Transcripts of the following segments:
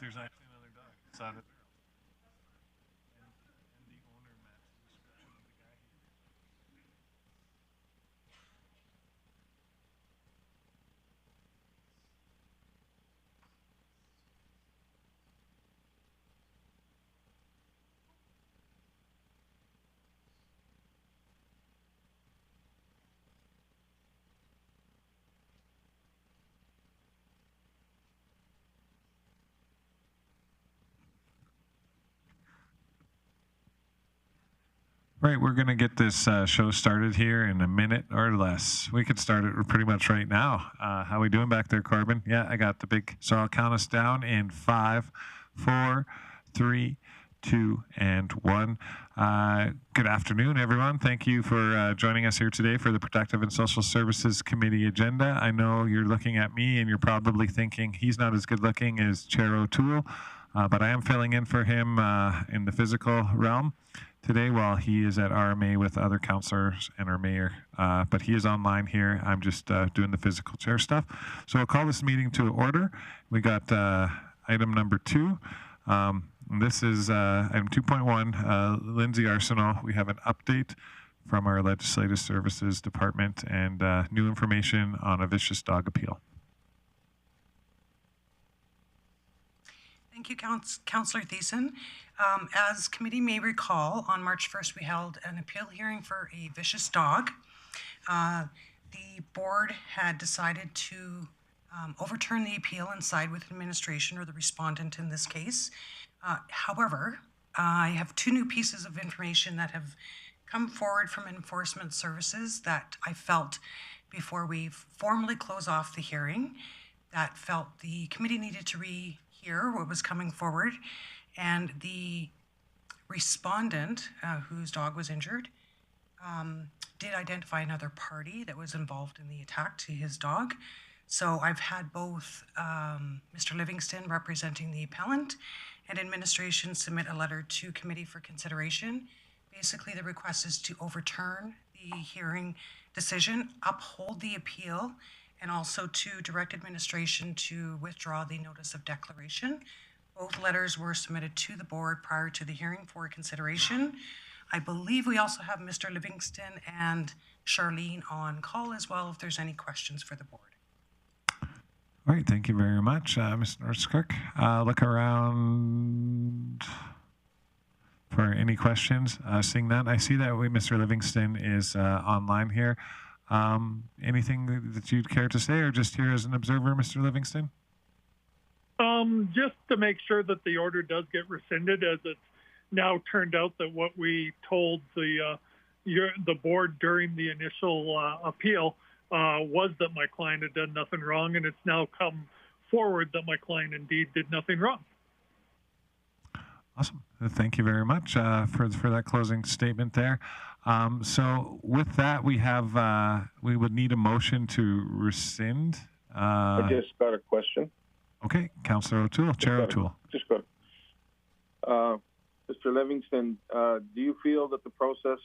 there's actually another dog inside the barrel. And the owner matches the description of the guy here. Right, we're going to get this show started here in a minute or less. We could start it pretty much right now. How we doing back there, Corbin? Yeah, I got the big. So I'll count us down in 5, 4, 3, 2, and 1. Good afternoon, everyone. Thank you for joining us here today for the Protective and Social Services Committee agenda. I know you're looking at me and you're probably thinking he's not as good looking as Chair O'Toole, but I am filling in for him in the physical realm today while he is at RMA with other councillors and our mayor. But he is online here. I'm just doing the physical chair stuff. So I'll call this meeting to order. We got item number 2. This is item 2.1, Lindsay Arsenal. We have an update from our Legislative Services Department and new information on a vicious dog appeal. Thank you, Councillor Thiessen. As committee may recall, on March 1st, we held an appeal hearing for a vicious dog. The board had decided to overturn the appeal and side with administration, or the respondent in this case. However, I have 2 new pieces of information that have come forward from enforcement services that I felt, before we formally close off the hearing, that felt the committee needed to hear what was coming forward, and the respondent, whose dog was injured, did identify another party that was involved in the attack to his dog. So I've had both Mr. Livingston, representing the appellant, and administration submit a letter to committee for consideration. Basically, the request is to overturn the hearing decision, uphold the appeal, and also to direct administration to withdraw the notice of declaration. Both letters were submitted to the board prior to the hearing for consideration. I believe we also have Mr. Livingston and Charlene on call as well if there's any questions for the board. All right, thank you very much, Ms. Norskirk. Look around for any questions. Seeing that, I see that Mr. Livingston is online here. Anything that you'd care to say, or just here as an observer, Mr. Livingston? Just to make sure that the order does get rescinded, as it's now turned out that what we told the board during the initial appeal was that my client had done nothing wrong, and it's now come forward that my client indeed did nothing wrong. Awesome. Thank you very much for that closing statement there. So with that, we have we would need a motion to rescind. I just got a question. Okay, Councillor O'Toole, Chair O'Toole. Just got. Mr. Livingston, do you feel that the process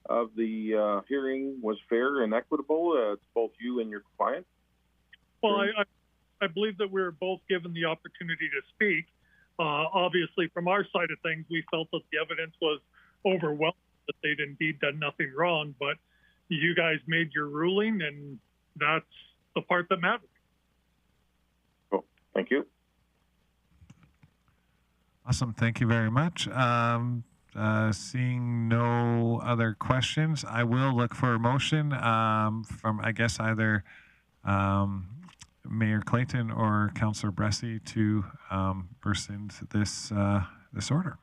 of the hearing was fair and equitable to both you and your client? Well, I believe that we were both given the opportunity to speak. Obviously, from our side of things, we felt that the evidence was overwhelming, that they'd indeed done nothing wrong, but you guys made your ruling, and that's the part that matters. Cool. Thank you. Awesome. Thank you very much. Seeing no other questions, I will look for a motion from, I guess, either Mayor Clayton or Councillor Bressie to rescind this this order.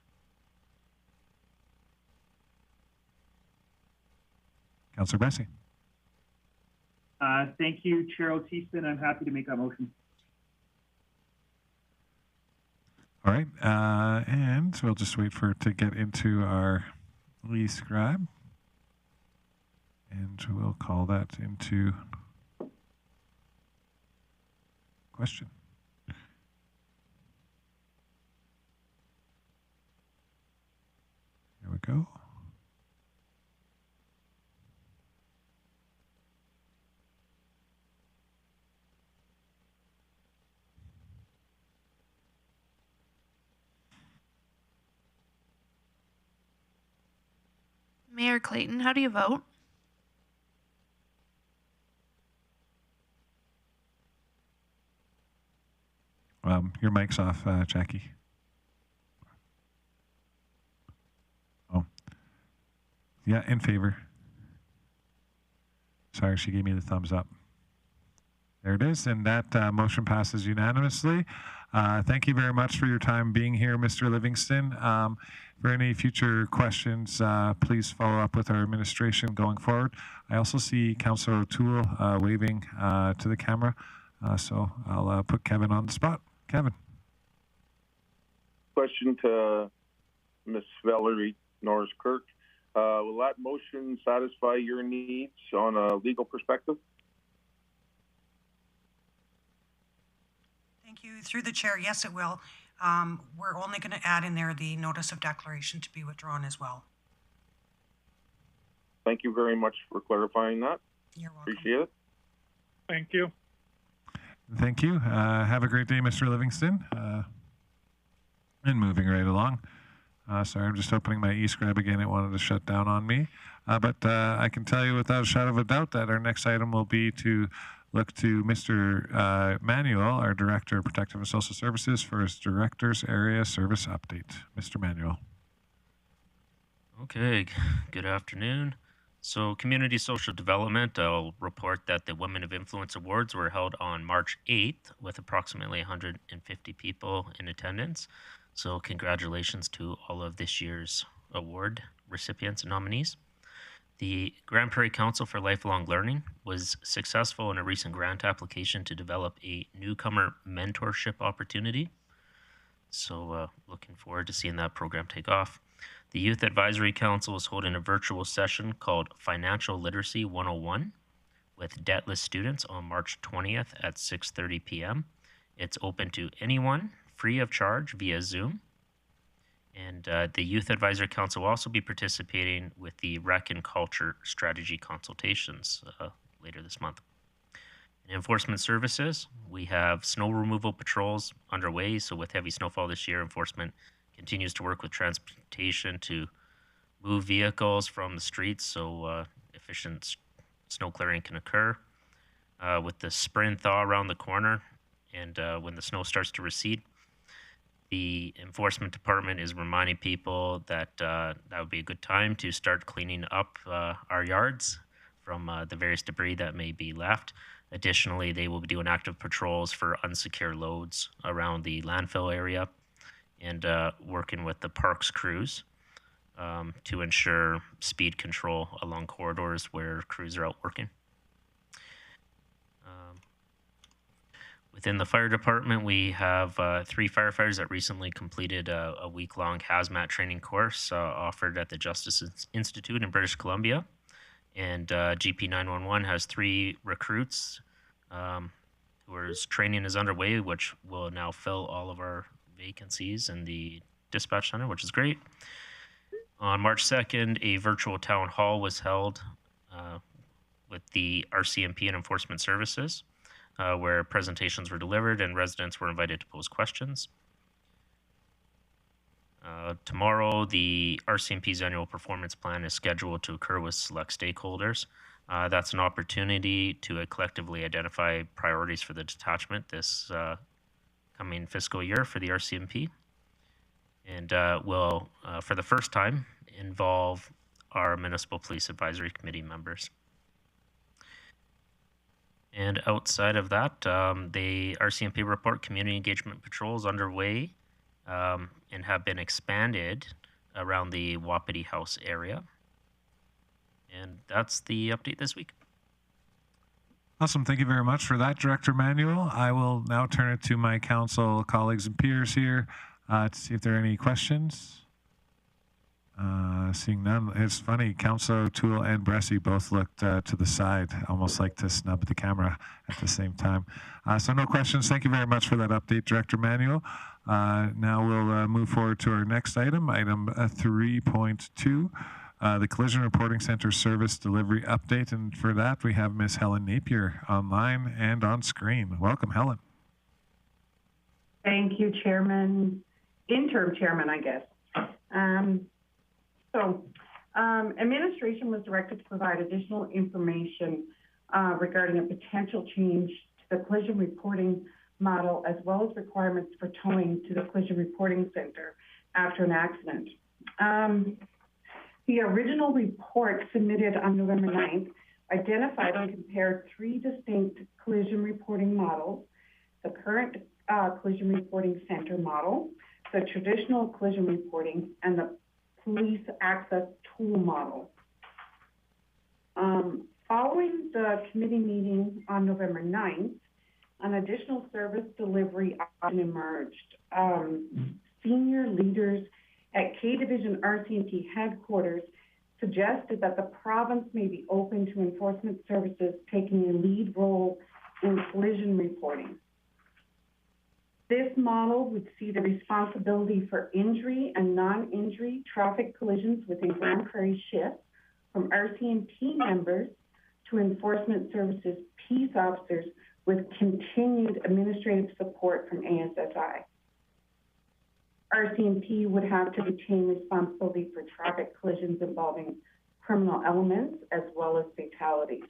Councillor Bressie. Thank you, Chair O'Teeson. I'm happy to make that motion. All right, and we'll just wait for it to get into our Lee scribe, and we'll call that into question. Here we go. Mayor Clayton, how do you vote? Your mic's off, Jackie. Oh. Yeah, in favor. Sorry, she gave me the thumbs up. There it is, and that motion passes unanimously. Thank you very much for your time being here, Mr. Livingston. For any future questions, please follow up with our administration going forward. I also see Councillor O'Toole waving to the camera, so I'll put Kevin on the spot. Kevin. Question to Ms. Valerie Norris-Kirk. Will that motion satisfy your needs on a legal perspective? Thank you. Through the chair, yes, it will. We're only going to add in there the notice of declaration to be withdrawn as well. Thank you very much for clarifying that. You're welcome. Appreciate it. Thank you. Thank you. Have a great day, Mr. Livingston. And moving right along. Sorry, I'm just opening my eScribe again. It wanted to shut down on me. But I can tell you without a shadow of a doubt that our next item will be to look to Mr. Manuel, our Director of Protective and Social Services, for his Director's Area Service Update. Mr. Manuel. Okay, good afternoon. So Community Social Development, I'll report that the Women of Influence Awards were held on March 8th with approximately 150 people in attendance. So congratulations to all of this year's award recipients and nominees. The Grande Prairie Council for Lifelong Learning was successful in a recent grant application to develop a newcomer mentorship opportunity. So looking forward to seeing that program take off. The Youth Advisory Council is holding a virtual session called Financial Literacy 101 with debtless students on March 20th at 6:30 p.m. It's open to anyone, free of charge via Zoom. And the Youth Advisory Council will also be participating with the Rec and Culture Strategy consultations later this month. In enforcement services, we have snow removal patrols underway. So with heavy snowfall this year, enforcement continues to work with transportation to move vehicles from the streets so efficient snow clearing can occur. With the spring thaw around the corner and when the snow starts to recede, the enforcement department is reminding people that that would be a good time to start cleaning up our yards from the various debris that may be left. Additionally, they will be doing active patrols for unsecure loads around the landfill area and working with the parks crews to ensure speed control along corridors where crews are out working. Within the fire department, we have 3 firefighters that recently completed a week-long hazmat training course offered at the Justice Institute in British Columbia. And GP 911 has 3 recruits whose training is underway, which will now fill all of our vacancies in the dispatch center, which is great. On March 2nd, a virtual town hall was held with the RCMP and enforcement services, where presentations were delivered and residents were invited to pose questions. Tomorrow, the RCMP's annual performance plan is scheduled to occur with select stakeholders. That's an opportunity to collectively identify priorities for the detachment this coming fiscal year for the RCMP. And will, for the first time, involve our Municipal Police Advisory Committee members. And outside of that, the RCMP report community engagement patrols underway and have been expanded around the Wapiti House area. And that's the update this week. Awesome. Thank you very much for that, Director Manuel. I will now turn it to my council colleagues and peers here to see if there are any questions. Seeing none, it's funny, Councillor O'Toole and Bressie both looked to the side, almost like to snub the camera at the same time. So no questions. Thank you very much for that update, Director Manuel. Now we'll move forward to our next item, item 3.2, the Collision Reporting Center Service Delivery Update. And for that, we have Ms. Helen Napier online and on screen. Welcome, Helen. Thank you, Chairman. Interim Chairman, I guess. So Administration was directed to provide additional information regarding a potential change to the collision reporting model, as well as requirements for towing to the collision reporting center after an accident. The original report submitted on November 9th identified and compared 3 distinct collision reporting models: the current collision reporting center model, the traditional collision reporting, and the police access tool model. Following the committee meeting on November 9th, an additional service delivery option emerged. Senior leaders at K Division RCMP headquarters suggested that the province may be open to enforcement services taking a lead role in collision reporting. This model would see the responsibility for injury and non-injury traffic collisions within Grande Prairie shift from RCMP members to enforcement services peace officers with continued administrative support from ASSI. RCMP would have to retain responsibility for traffic collisions involving criminal elements as well as fatalities.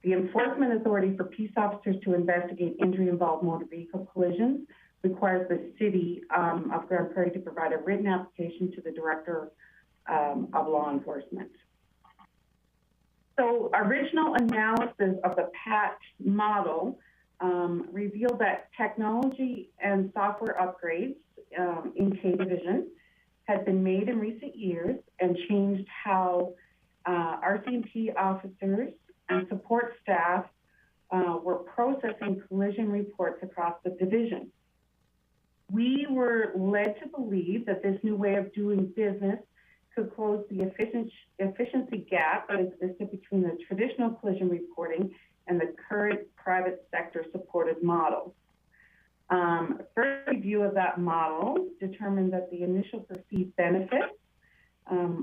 The enforcement authority for peace officers to investigate injury-involved motor vehicle collisions requires the City of Grande Prairie to provide a written application to the Director of Law Enforcement. So, original analysis of the PAT model revealed that technology and software upgrades in K Division had been made in recent years and changed how RCMP officers and support staff were processing collision reports across the division. We were led to believe that this new way of doing business could close the efficiency gap that existed between the traditional collision reporting and the current private sector supported model. First review of that model determined that the initial perceived benefits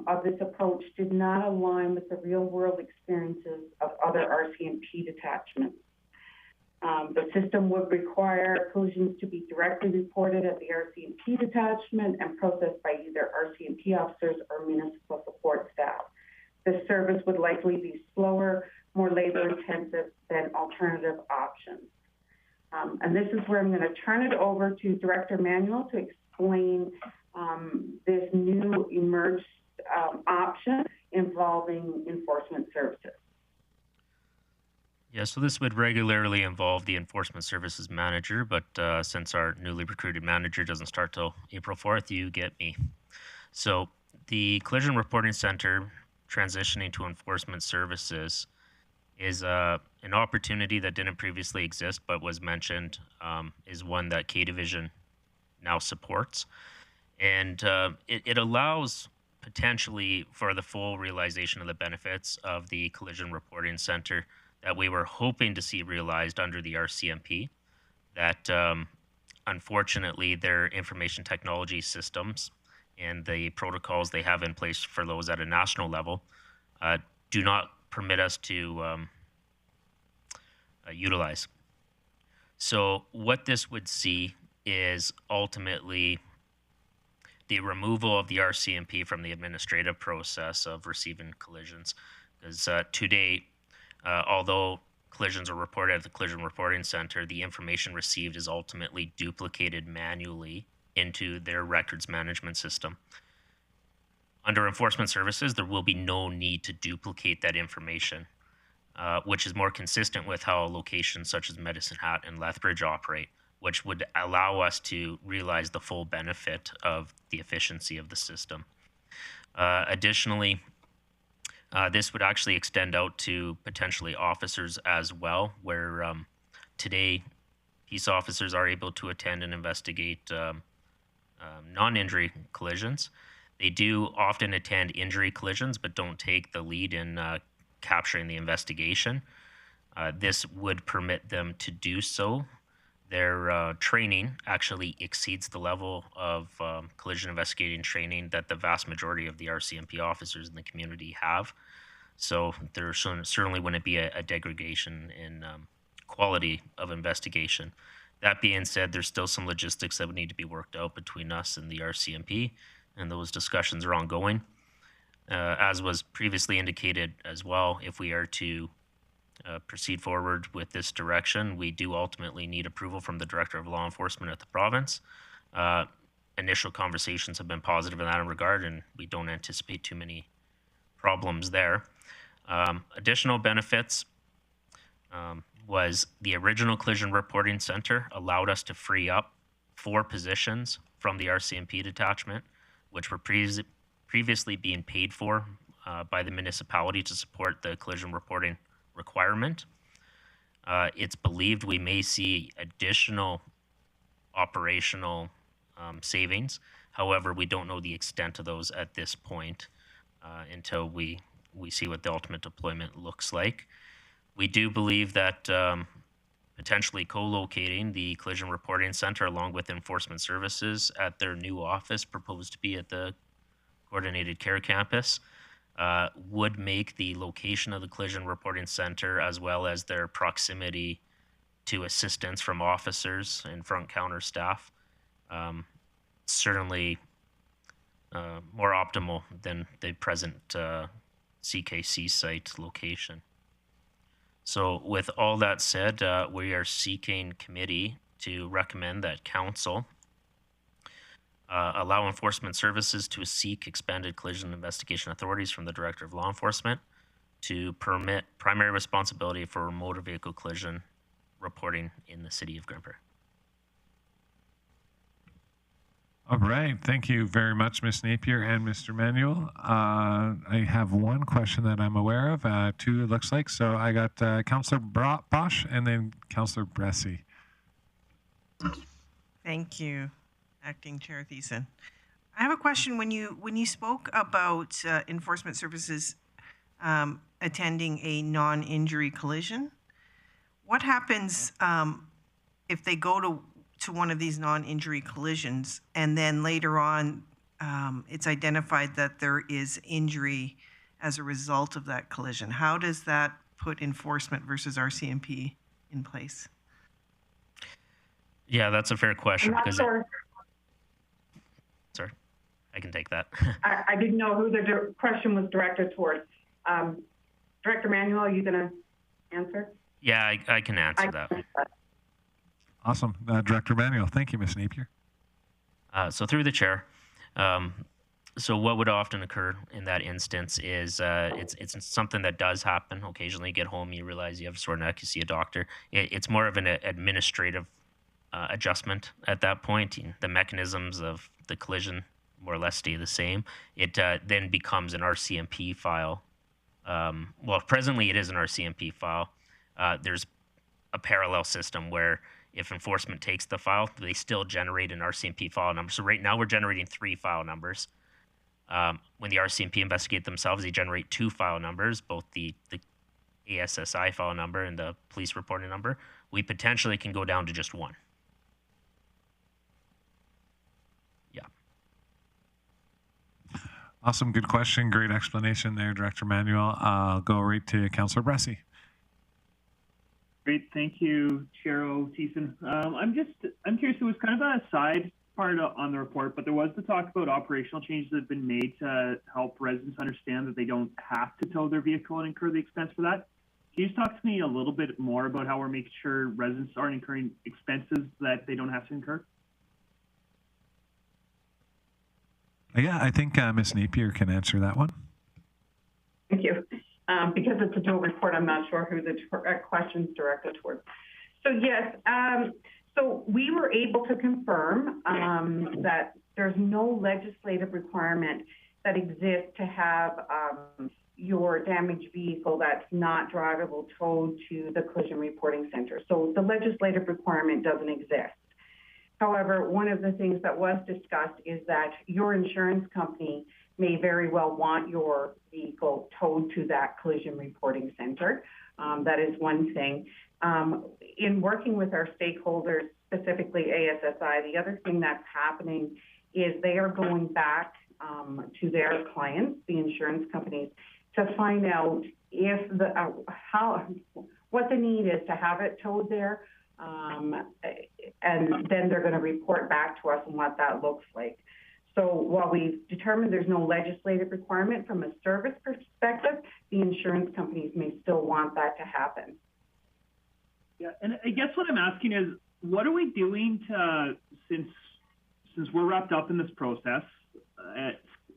of this approach did not align with the real world experiences of other RCMP detachments. The system would require collisions to be directly reported at the RCMP detachment and processed by either RCMP officers or municipal support staff. This service would likely be slower, more labor intensive than alternative options. And this is where I'm going to turn it over to Director Manuel to explain this new emerged option involving enforcement services. Yeah, so this would regularly involve the enforcement services manager, but since our newly recruited manager doesn't start till April 4th, you get me. So the Collision Reporting Center transitioning to enforcement services is an opportunity that didn't previously exist, but was mentioned, is one that K Division now supports. And it allows potentially for the full realization of the benefits of the Collision Reporting Center that we were hoping to see realized under the RCMP, that unfortunately their information technology systems and the protocols they have in place for those at a national level do not permit us to utilize. So what this would see is ultimately the removal of the RCMP from the administrative process of receiving collisions, because to date, although collisions are reported at the Collision Reporting Center, the information received is ultimately duplicated manually into their records management system. Under enforcement services, there will be no need to duplicate that information, which is more consistent with how locations such as Medicine Hat and Lethbridge operate, which would allow us to realize the full benefit of the efficiency of the system. Additionally, this would actually extend out to potentially officers as well, where today peace officers are able to attend and investigate non-injury collisions. They do often attend injury collisions, but don't take the lead in capturing the investigation. This would permit them to do so. Their training actually exceeds the level of collision investigating training that the vast majority of the RCMP officers in the community have. So there certainly wouldn't be a degradation in quality of investigation. That being said, there's still some logistics that would need to be worked out between us and the RCMP, and those discussions are ongoing. As was previously indicated as well, if we are to proceed forward with this direction, we do ultimately need approval from the Director of Law Enforcement at the province. Initial conversations have been positive in that regard, and we don't anticipate too many problems there. Additional benefits was the original Collision Reporting Center allowed us to free up 4 positions from the RCMP detachment, which were previously being paid for by the municipality to support the collision reporting requirement. It's believed we may see additional operational savings. However, we don't know the extent of those at this point until we see what the ultimate deployment looks like. We do believe that potentially co-locating the Collision Reporting Center along with enforcement services at their new office proposed to be at the Coordinated Care Campus would make the location of the Collision Reporting Center, as well as their proximity to assistance from officers and front counter staff, certainly more optimal than the present CKC site location. So with all that said, we are seeking committee to recommend that council allow enforcement services to seek expanded collision investigation authorities from the Director of Law Enforcement to permit primary responsibility for motor vehicle collision reporting in the city of Grande Prairie. All right. Thank you very much, Ms. Napier and Mr. Manuel. I have one question that I'm aware of, 2 it looks like. So I got Councillor Bosch and then Councillor Bressie. Thank you, Acting Chair Thiessen. I have a question. When you spoke about enforcement services attending a non-injury collision, what happens if they go to one of these non-injury collisions and then later on it's identified that there is injury as a result of that collision? How does that put enforcement versus RCMP in place? Yeah, that's a fair question. I'm not sure. Sorry, I can take that. I didn't know who the question was directed towards. Director Manuel, are you going to answer? Yeah, I can answer that. Awesome. Director Manuel. Thank you, Ms. Napier. So through the chair, so what would often occur in that instance is it's something that does happen. Occasionally you get home, you realize you have a sore neck, you see a doctor. It's more of an administrative adjustment at that point. The mechanisms of the collision more or less stay the same. It then becomes an RCMP file. Well, presently it is an RCMP file. There's a parallel system where if enforcement takes the file, they still generate an RCMP file number. So right now we're generating 3 file numbers. When the RCMP investigate themselves, they generate 2 file numbers, both the ASSI file number and the police reporting number. We potentially can go down to just 1. Yeah. Awesome. Good question. Great explanation there, Director Manuel. I'll go right to Councillor Bressie. Great, thank you, Chair Thiessen. I'm curious, it was kind of a side part on the report, but there was the talk about operational changes that have been made to help residents understand that they don't have to tow their vehicle and incur the expense for that. Can you just talk to me a little bit more about how we're making sure residents aren't incurring expenses that they don't have to incur? Yeah, I think Ms. Napier can answer that one. Thank you. Because it's a dual report, I'm not sure who the question's directed towards. So yes, so we were able to confirm that there's no legislative requirement that exists to have your damaged vehicle that's not drivable towed to the collision reporting center. So the legislative requirement doesn't exist. However, one of the things that was discussed is that your insurance company may very well want your vehicle towed to that collision reporting center. That is one thing. In working with our stakeholders, specifically ASSI, the other thing that's happening is they are going back to their clients, the insurance companies, to find out if what the need is to have it towed there, and then they're going to report back to us on what that looks like. So while we've determined there's no legislative requirement from a service perspective, the insurance companies may still want that to happen. Yeah, and I guess what I'm asking is, what are we doing to, since we're wrapped up in this process,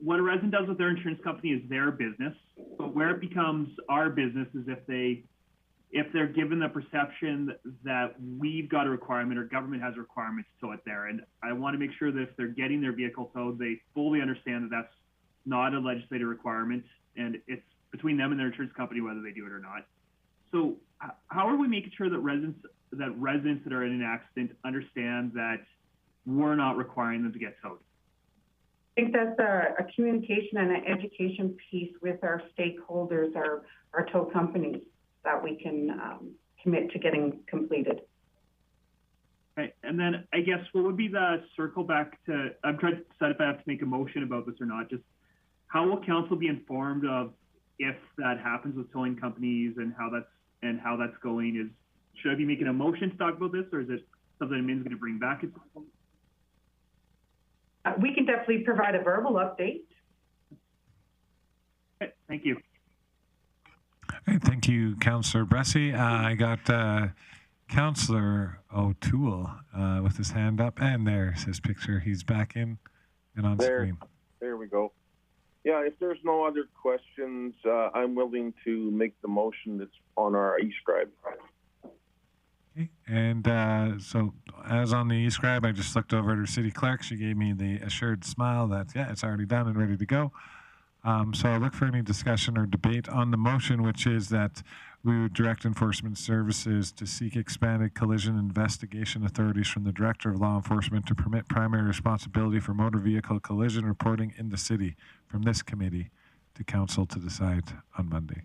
what a resident does with their insurance company is their business, but where it becomes our business is if they're given the perception that we've got a requirement or government has a requirement to tow it there. And I want to make sure that if they're getting their vehicle towed, they fully understand that that's not a legislative requirement and it's between them and their insurance company whether they do it or not. So how are we making sure that residents that are in an accident understand that we're not requiring them to get towed? I think that's a communication and an education piece with our stakeholders, our tow companies, that we can commit to getting completed. Right, and then I guess what would be the circle back to, I'm trying to decide if I have to make a motion about this or not, just how will council be informed of if that happens with towing companies and how that's going? Should I be making a motion to talk about this, or is it something Min's going to bring back at some point? We can definitely provide a verbal update. Okay, thank you. Hey, thank you, Councillor Bressie. I got Councillor O'Toole with his hand up, and there's his picture. He's back in and on screen. There we go. Yeah, if there's no other questions, I'm willing to make the motion that's on our e-scribe. Okay. And so as on the e-scribe, I just looked over at her city clerk. She gave me the assured smile that, yeah, it's already done and ready to go. So I'll look for any discussion or debate on the motion, which is that we would direct enforcement services to seek expanded collision investigation authorities from the Director of Law Enforcement to permit primary responsibility for motor vehicle collision reporting in the city from this committee to council to decide on Monday.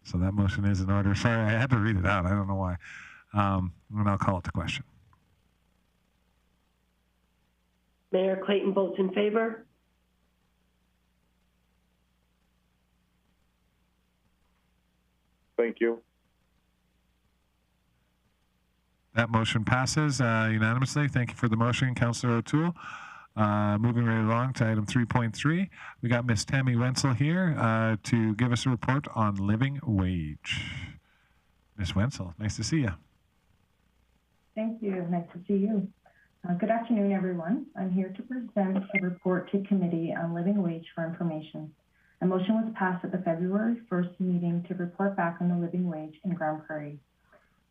So that motion is in order. Sorry, I had to read it out. I don't know why. And I'll call it to question. Mayor Clayton votes in favor. Thank you. That motion passes unanimously. Thank you for the motion, Councillor O'Toole. Moving right along to item 3.3, we got Ms. Tammy Wenzel here to give us a report on living wage. Ms. Wenzel, nice to see you. Thank you. Nice to see you. Good afternoon, everyone. I'm here to present a report to committee on living wage for information. A motion was passed at the February 1st meeting to report back on the living wage in Grande Prairie.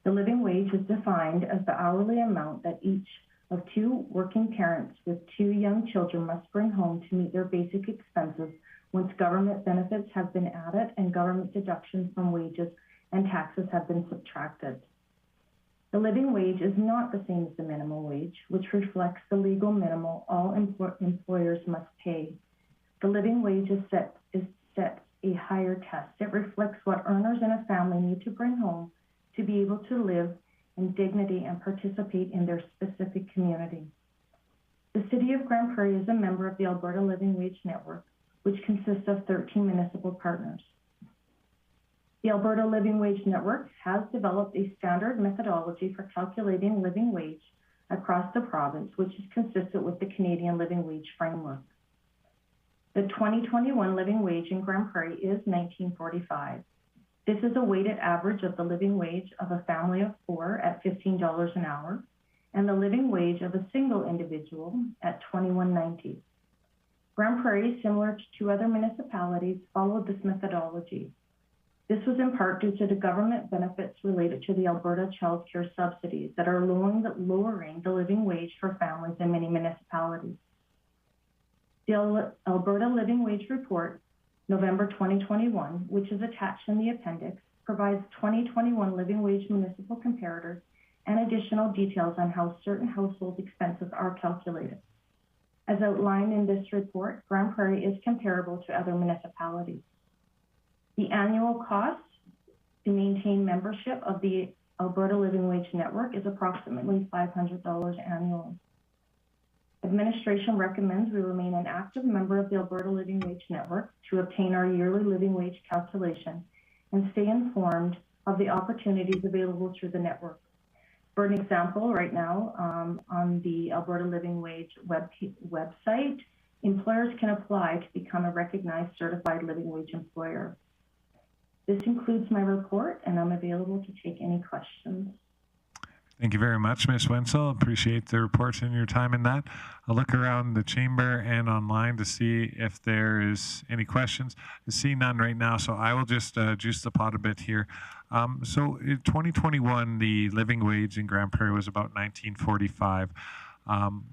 The living wage is defined as the hourly amount that each of two working parents with two young children must bring home to meet their basic expenses once government benefits have been added and government deductions from wages and taxes have been subtracted. The living wage is not the same as the minimum wage, which reflects the legal minimum all employers must pay. The living wage is set a higher test. It reflects what earners in a family need to bring home to be able to live in dignity and participate in their specific community. The City of Grande Prairie is a member of the Alberta Living Wage Network, which consists of 13 municipal partners. The Alberta Living Wage Network has developed a standard methodology for calculating living wage across the province, which is consistent with the Canadian Living Wage Framework. The 2021 living wage in Grande Prairie is $19.45. This is a weighted average of the living wage of a family of four at $15 an hour, and the living wage of a single individual at $21.90. Grande Prairie, similar to two other municipalities, followed this methodology. This was in part due to the government benefits related to the Alberta Child Care subsidies that are lowering the living wage for families in many municipalities. The Alberta Living Wage Report, November 2021, which is attached in the appendix, provides 2021 living wage municipal comparators and additional details on how certain household expenses are calculated. As outlined in this report, Grande Prairie is comparable to other municipalities. The annual cost to maintain membership of the Alberta Living Wage Network is approximately $500 annually. Administration recommends we remain an active member of the Alberta Living Wage Network to obtain our yearly living wage calculation and stay informed of the opportunities available through the network. For an example, right now on the Alberta Living Wage website, employers can apply to become a recognized certified living wage employer. This includes my report, and I'm available to take any questions. Thank you very much, Ms. Wenzel. Appreciate the reports and your time in that. I'll look around the chamber and online to see if there is any questions. I see none right now, so I will just juice the pot a bit here. So in 2021, the living wage in Grande Prairie was about $19.45,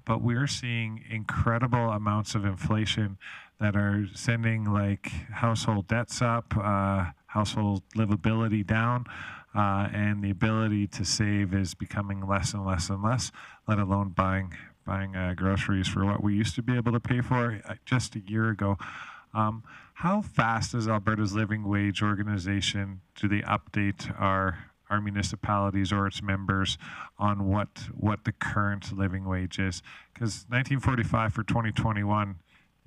but we're seeing incredible amounts of inflation that are sending like household debts up, household livability down. And the ability to save is becoming less and less and less, let alone buying groceries for what we used to be able to pay for just a year ago. How fast does Alberta's Living Wage Organization, do they update our municipalities or its members on what the current living wage is? Because $19.45 for 2021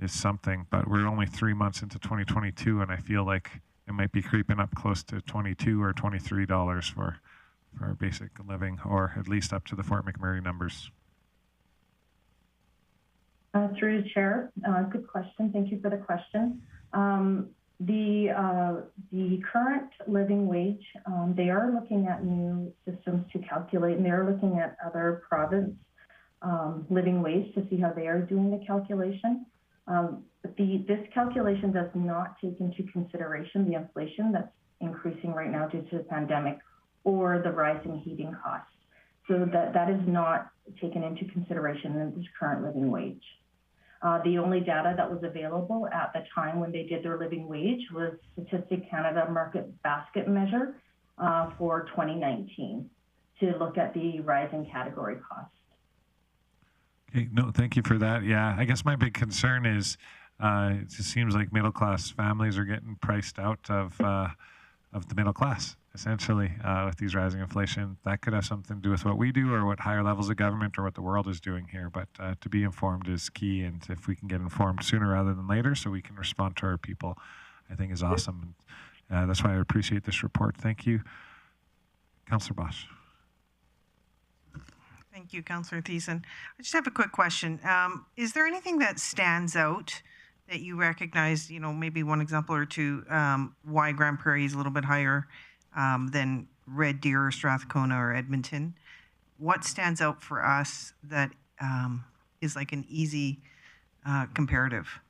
is something, but we're only 3 months into 2022, and I feel like it might be creeping up close to $22 or $23 for basic living, or at least up to the Fort McMurray numbers. Through the chair, good question. Thank you for the question. The current living wage, they are looking at new systems to calculate, and they are looking at other province living wage to see how they are doing the calculation. This calculation does not take into consideration the inflation that's increasing right now due to the pandemic or the rising heating costs. So that is not taken into consideration in this current living wage. The only data that was available at the time when they did their living wage was Statistic Canada Market Basket Measure for 2019 to look at the rising category costs. Okay, no, thank you for that. Yeah, I guess my big concern is it just seems like middle-class families are getting priced out of the middle class, essentially, with these rising inflation. That could have something to do with what we do or what higher levels of government or what the world is doing here. But to be informed is key, and if we can get informed sooner rather than later so we can respond to our people, I think is awesome. And, that's why I appreciate this report. Thank you. Councillor Bosch. Thank you, Councillor Thiessen. I just have a quick question. Is there anything that stands out that you recognize, maybe one example or two, why Grande Prairie is a little bit higher than Red Deer or Strathcona or Edmonton? What stands out for us that is like an easy comparative?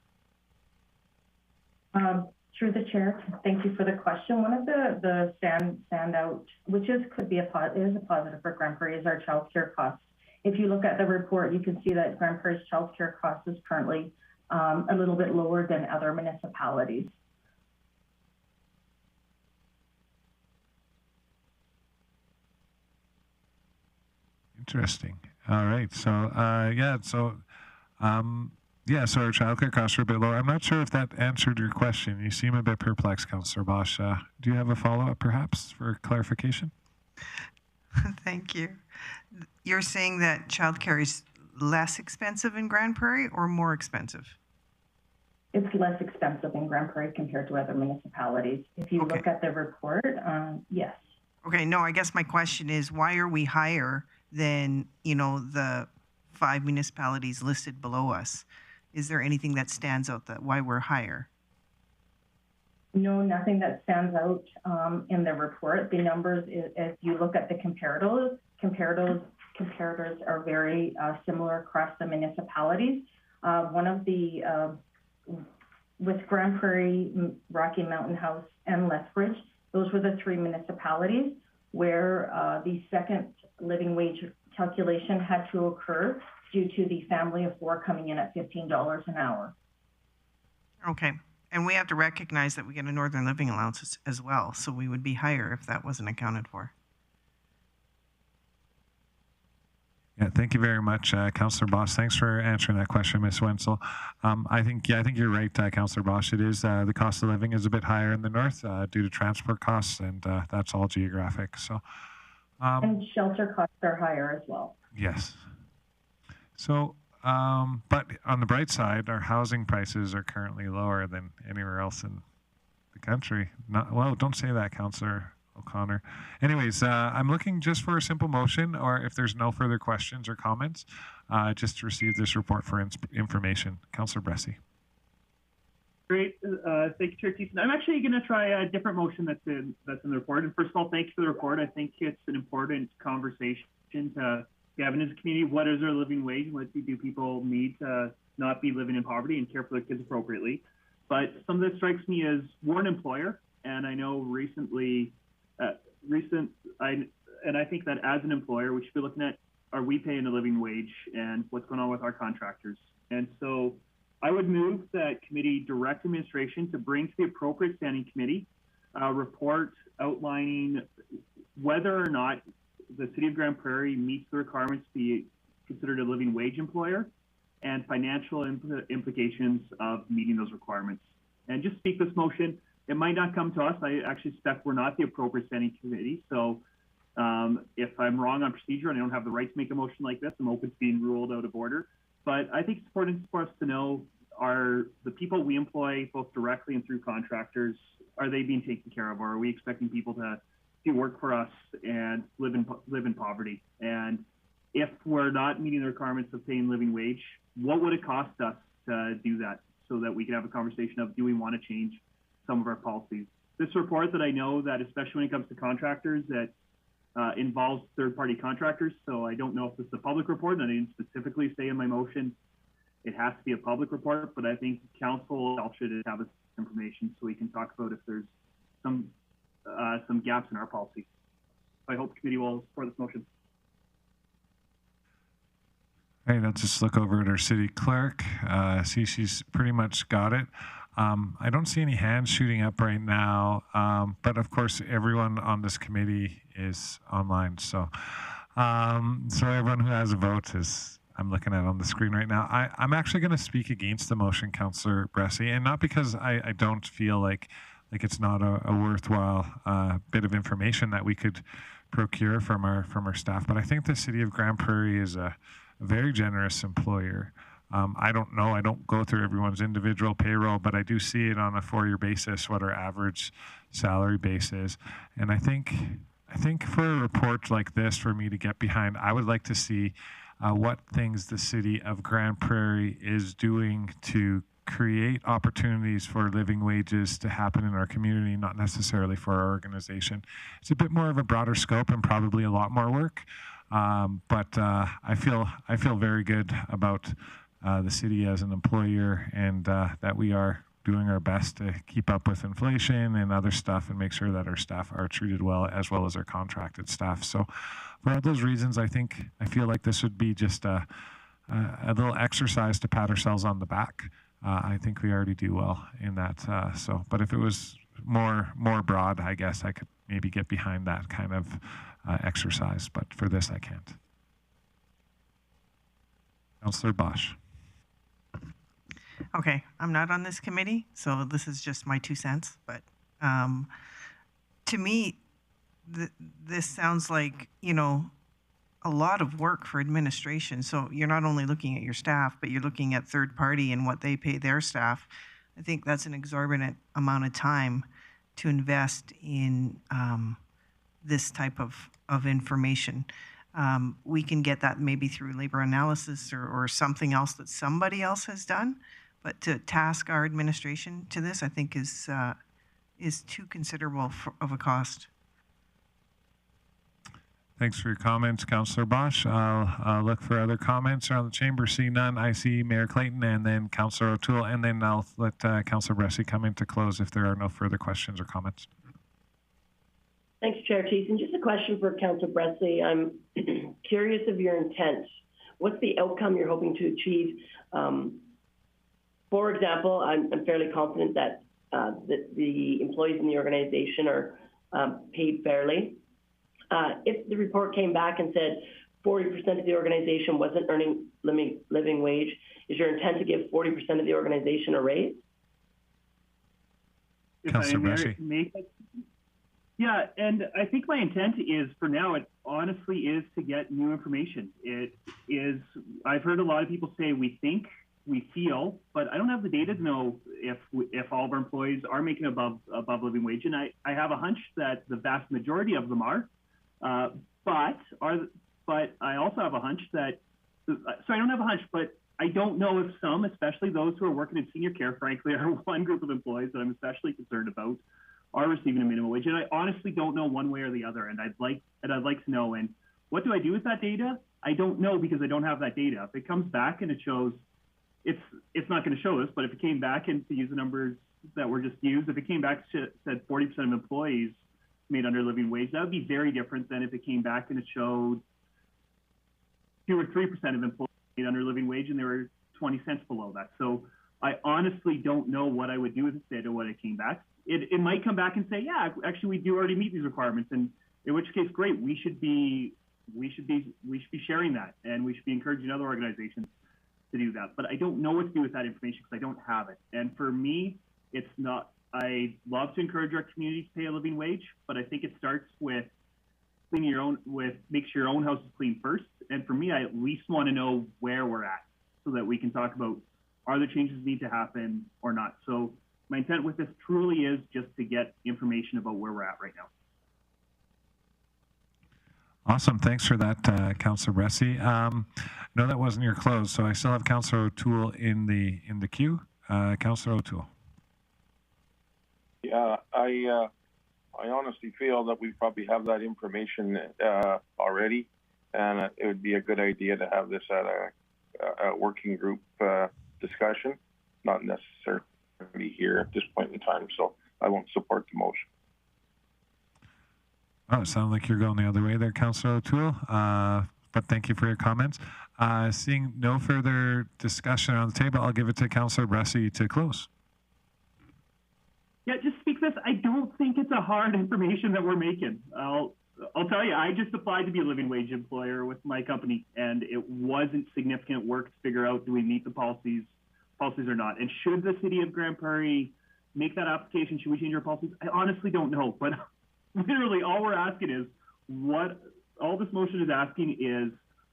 Through the chair, thank you for the question. One of the standout, which could be a positive for Grande Prairie, is our childcare costs. If you look at the report, you can see that Grande Prairie's childcare cost is currently a little bit lower than other municipalities. Interesting. All right. So so our childcare costs are a bit lower. I'm not sure if that answered your question. You seem a bit perplexed, Councillor Bosch. Do you have a follow-up, perhaps, for clarification? Thank you. You're saying that childcare is less expensive in Grande Prairie or more expensive? It's less expensive in Grande Prairie compared to other municipalities. If you look at the report, yes. Okay, no, I guess my question is, why are we higher than, the 5 municipalities listed below us? Is there anything that stands out that why we're higher? No, nothing that stands out in the report. The numbers, if you look at the comparators are very similar across the municipalities. One of the, with Grande Prairie, Rocky Mountain House, and Lethbridge, those were the 3 municipalities where the second living wage calculation had to occur due to the family of 4 coming in at $15 an hour. Okay. And we have to recognize that we get a Northern Living Allowance as well, so we would be higher if that wasn't accounted for. Yeah, thank you very much, Councillor Bosch. Thanks for answering that question, Ms. Wenzel. I think you're right, Councillor Bosch. It is the cost of living is a bit higher in the north due to transport costs, and that's all geographic. So, and shelter costs are higher as well. Yes. So, but on the bright side, our housing prices are currently lower than anywhere else in the country. Well, don't say that, Councillor O'Connor. Anyways, I'm looking just for a simple motion, or if there's no further questions or comments, just to receive this report for information. Councillor Bressie. Great. Thank you, Chair Thiessen. I'm actually going to try a different motion that's in the report. And first of all, thank you for the report. I think it's an important conversation to have in this community. What is our living wage? What do people need to not be living in poverty and care for their kids appropriately? But some of this strikes me as we're an employer, and I know I think that as an employer, we should be looking at, are we paying a living wage and what's going on with our contractors? And so I would move that committee direct administration to bring to the appropriate standing committee a report outlining whether or not the City of Grande Prairie meets the requirements to be considered a living wage employer and financial implications of meeting those requirements. And just speak this motion. It might not come to us. I actually suspect we're not the appropriate standing committee. So if I'm wrong on procedure and I don't have the right to make a motion like this, I'm open to being ruled out of order. But I think it's important for us to know, are the people we employ, both directly and through contractors, are they being taken care of? Or are we expecting people to do work for us and live in poverty? And if we're not meeting the requirements of paying living wage, what would it cost us to do that, so that we can have a conversation of, do we want to change some of our policies? This report that I know that, especially when it comes to contractors, that involves third-party contractors. So I don't know if this is a public report, and I didn't specifically say in my motion it has to be a public report, but I think council should have this information so we can talk about if there's some gaps in our policy. I hope the committee will support this motion. All right, let's just look over at our city clerk. See, she's pretty much got it. I don't see any hands shooting up right now, but of course, everyone on this committee is online. So everyone who has a vote is, I'm looking at on the screen right now. I'm actually going to speak against the motion, Councillor Bressie, and not because I don't feel like it's not a worthwhile bit of information that we could procure from our staff, but I think the City of Grande Prairie is a very generous employer. I don't know, I don't go through everyone's individual payroll, but I do see it on a 4-year basis what our average salary base is. And I think for a report like this, for me to get behind, I would like to see what things the City of Grande Prairie is doing to create opportunities for living wages to happen in our community, not necessarily for our organization. It's a bit more of a broader scope and probably a lot more work. But I feel very good about the city as an employer, and that we are doing our best to keep up with inflation and other stuff and make sure that our staff are treated well as our contracted staff. So for all those reasons, I feel like this would be just a little exercise to pat ourselves on the back. I think we already do well in that. But if it was more broad, I guess I could maybe get behind that kind of exercise, but for this I can't. Councillor Bosch. Okay, I'm not on this committee, so this is just my 2 cents. But to me, this sounds like, a lot of work for administration. So you're not only looking at your staff, but you're looking at third party and what they pay their staff. I think that's an exorbitant amount of time to invest in this type of information. We can get that maybe through labor analysis or something else that somebody else has done. But to task our administration to this, I think is too considerable of a cost. Thanks for your comments, Councillor Bosch. I'll look for other comments around the chamber. See none. I see Mayor Clayton and then Councillor O'Toole, and then I'll let Councillor Bressie come in to close if there are no further questions or comments. Thanks, Chair Thiessen. Just a question for Councillor Bressie. I'm curious of your intent. What's the outcome you're hoping to achieve? For example, I'm fairly confident that the employees in the organization are paid fairly. If the report came back and said 40% of the organization wasn't earning living wage, is your intent to give 40% of the organization a raise? Councillor Bressie. Yeah, and I think my intent is, for now, it honestly is to get new information. It is, I've heard a lot of people say we think we feel, but I don't have the data to know if all of our employees are making above living wage. And I have a hunch that the vast majority of them are, but I also have a hunch that, so I don't have a hunch, but I don't know if some, especially those who are working in senior care, frankly, are one group of employees that I'm especially concerned about, are receiving a minimum wage. And I honestly don't know one way or the other. And I'd like to know. And what do I do with that data? I don't know, because I don't have that data. If it comes back and it shows, it's not going to show us, but if it came back, and to use the numbers that were just used, if it came back and said 40% of employees made under living wage, that would be very different than if it came back and it showed 2 or 3% of employees made under living wage and they were 20 cents below that. So I honestly don't know what I would do with this data when it came back. It might come back and say, yeah, actually we do already meet these requirements, and in which case, great, we should be sharing that, and we should be encouraging other organizations to do that. But I don't know what to do with that information because I don't have it. And for me, it's not. I love to encourage our community to pay a living wage, but I think it starts with cleaning your own, make sure your own house is clean first. And for me, I at least want to know where we're at so that we can talk about, are there changes need to happen or not. So my intent with this truly is just to get information about where we're at right now. Awesome. Thanks for that, Councillor Bressie. No, that wasn't your close, so I still have Councillor O'Toole in the queue. Councillor O'Toole. Yeah, I honestly feel that we probably have that information already, and it would be a good idea to have this at a working group discussion, not necessarily here at this point in time. So I won't support the motion. Oh, it sounds like you're going the other way there, Councillor O'Toole. But thank you for your comments. Seeing no further discussion on the table, I'll give it to Councillor Bressie to close. Yeah, just speak this. I don't think it's a hard information that we're making. I'll tell you, I just applied to be a living wage employer with my company, and it wasn't significant work to figure out, do we meet the policies or not? And should the city of Grande Prairie make that application? Should we change our policies? I honestly don't know, but literally all we're asking is all this motion is asking is,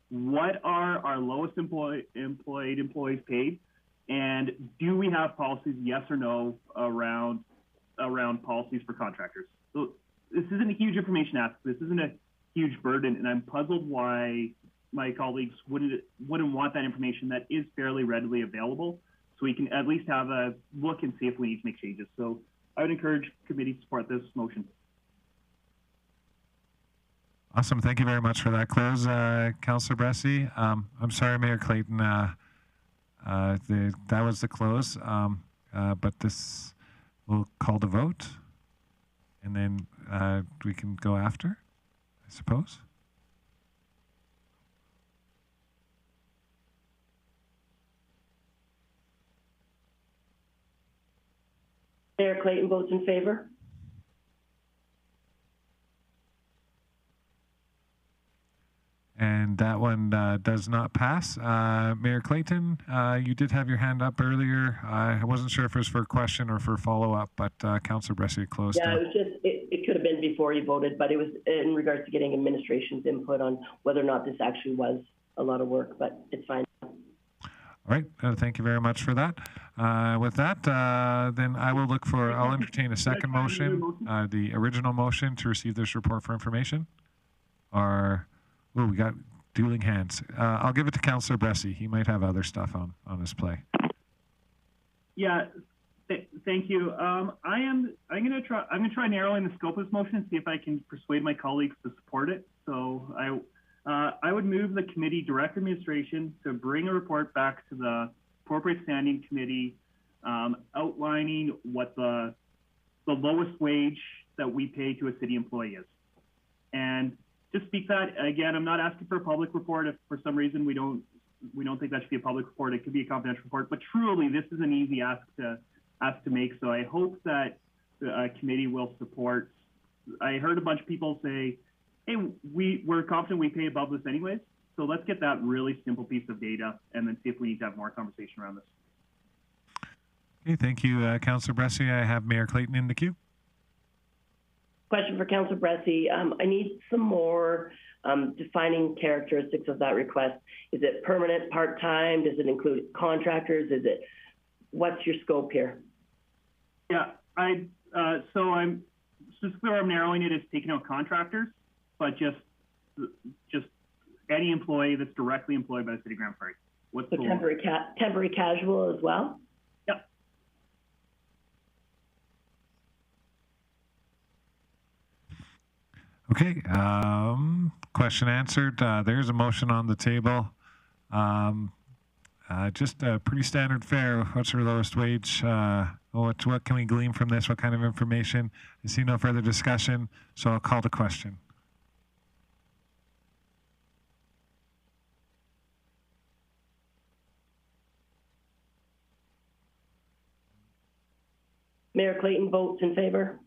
what are our lowest employed employees paid? And do we have policies, yes or no, around policies for contractors? So this isn't a huge information ask. This isn't a huge burden, and I'm puzzled why my colleagues wouldn't want that information that is fairly readily available, so we can at least have a look and see if we need to make changes. So I would encourage committee to support this motion. Awesome. Thank you very much for that close, Councillor Bressie. I'm sorry, Mayor Clayton. That was the close, but this will call the vote, and then we can go after, I suppose. Mayor Clayton votes in favor. And that one does not pass. Mayor Clayton, you did have your hand up earlier. I wasn't sure if it was for a question or for follow-up, but Councillor Bressie closed. Yeah, it was just, it could have been before you voted, but it was in regards to getting administration's input on whether or not this actually was a lot of work, but it's fine. All right, thank you very much for that. With that, then I will look for, I'll entertain a second motion, the original motion to receive this report for information. Or, oh, we got dueling hands. I'll give it to Councillor Bressie. He might have other stuff on his play. Yeah, thank you. I'm gonna try narrowing the scope of this motion and see if I can persuade my colleagues to support it. So I would move the committee direct administration to bring a report back to the appropriate standing committee, outlining what the lowest wage that we pay to a city employee is. And just speak that, again, I'm not asking for a public report. If for some reason we don't think that should be a public report, it could be a confidential report, but truly this is an easy ask to make. So I hope that the committee will support. I heard a bunch of people say, hey, we're confident we pay above this anyways. So let's get that really simple piece of data and then see if we need to have more conversation around this. Okay, thank you, Councillor Bressie. I have Mayor Clayton in the queue. Question for Councillor Bressie. I need some more defining characteristics of that request. Is it permanent, part-time? Does it include contractors? What's your scope here? Yeah, so I'm narrowing it as taking out contractors, but just any employee that's directly employed by the City of Grande Prairie. What's so the temporary casual as well? Yep. Okay, question answered. There's a motion on the table. Just a pretty standard fare. What's your lowest wage? What can we glean from this? What kind of information? I see no further discussion, so I'll call the question. Mayor Clayton votes in favor.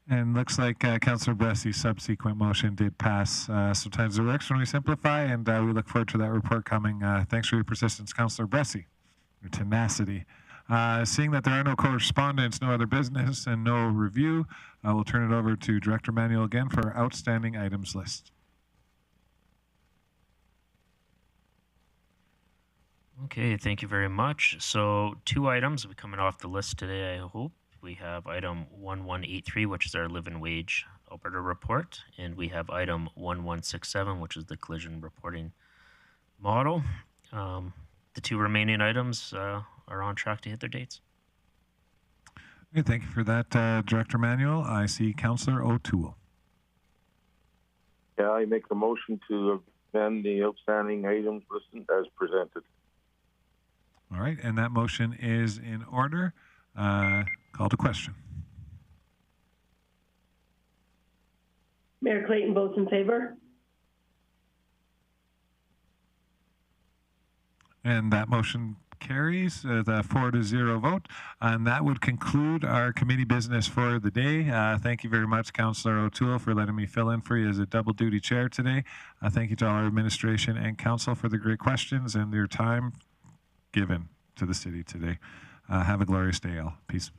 And looks like Councillor Bressy's subsequent motion did pass. Sometimes it works when we simplify, and we look forward to that report coming. Thanks for your persistence, Councillor Bressy, your tenacity. Seeing that there are no correspondence, no other business, and no review, we'll turn it over to Director Manuel again for our outstanding items list. Okay, thank you very much. So 2 items will be coming off the list today, I hope. We have item 1183, which is our living wage Alberta report, and we have item 1167, which is the collision reporting model. The 2 remaining items are on track to hit their dates. Okay, thank you for that, Director Manuel. I see Councillor O'Toole. Yeah, I make a motion to amend the outstanding items listed as presented. All right, and that motion is in order. Call to question. Mayor Clayton votes in favor. And that motion carries the 4-0 vote. And that would conclude our committee business for the day. Thank you very much, Councillor O'Toole, for letting me fill in for you as a double duty chair today. Thank you to all our administration and council for the great questions and your time given to the city today. Have a glorious day, all. Peace.